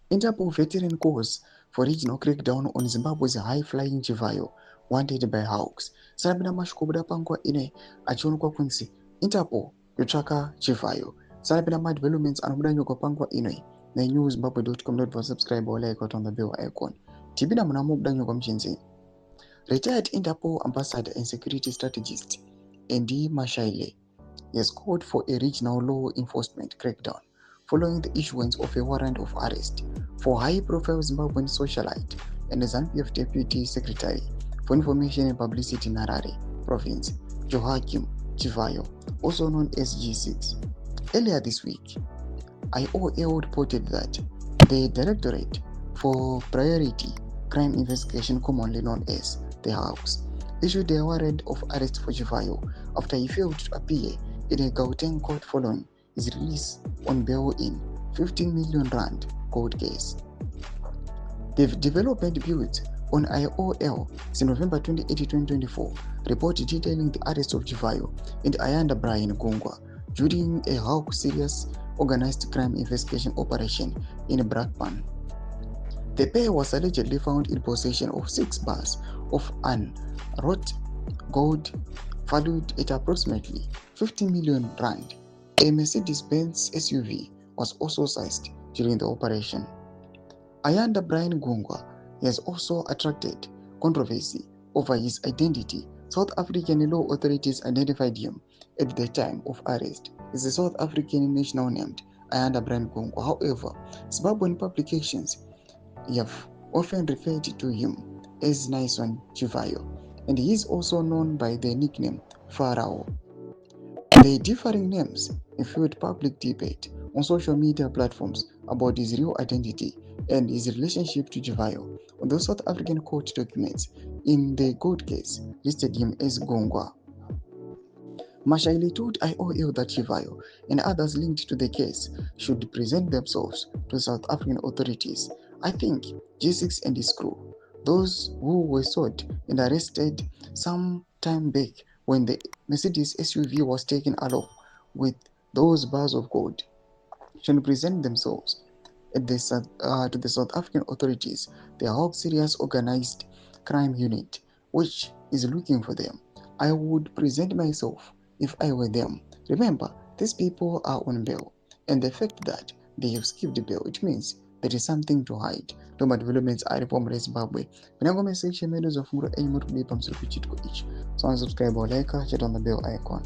Interpol veteran calls for regional crackdown on Zimbabwe's high-flying Chivhayo, wanted by hawks. Sarabina mashikubuda panguva ine achionekwa kunzi Interpol yotsvaka Chivhayo. Sarabina madevelopments anobuda nyika panguva ino naNewsZimbabwe.com. Subscribe or like on the bell icon. Tibida muna mubuda nyika muchinzi. Retired Interpol ambassador and security strategist Andy Mashaile has called for a regional law enforcement crackdown following the issuance of a warrant of arrest for high-profile Zimbabwean socialite and the ZANU-PF Deputy Secretary for Information and Publicity in Harare Province, Joachim Chivhayo, also known as G6. Earlier this week, IOL reported that the Directorate for Priority Crime Investigation, commonly known as the HAASI, issued a warrant of arrest for Chivhayo after he failed to appear in a Gauteng court following his release on bail in 15 million rand court case. The development built on IOL since November 28, 2024 report detailing the arrest of Chivhayo and Ayanda Brian Gungwa during a HAASI serious organized crime investigation operation in Brakpan. The pair was allegedly found in possession of 6 bars of unwrought gold valued at approximately 50 million rand. A Mercedes-Benz SUV was also seized during the operation. Ayanda Brian Gungwa has also attracted controversy over his identity. South African law authorities identified him at the time of arrest as a South African national named Ayanda Brian Gungwa. However, Zimbabwean publications have often referred to him as Nelson Chivhayo, and he is also known by the nickname Pharaoh. The differing names fueled public debate on social media platforms about his real identity and his relationship to Chivhayo, although South African court documents in the court case listed him as Gungwa. Mashaile told IOL that Chivhayo and others linked to the case should present themselves to South African authorities. I think G6 and his crew, those who were sought and arrested some time back when the Mercedes SUV was taken along with those bars of gold, should present themselves at to the South African authorities, the HAASI Serious Organized Crime Unit, which is looking for them. I would present myself if I were them. Remember, these people are on bail, and the fact that they have skipped the bail, it means there is something to hide. Noma developments are from Zimbabwe. Mnangagwa section videos of Muro Aimur Bipam Surpichit Koich. So subscribe or like, hit on the bell icon.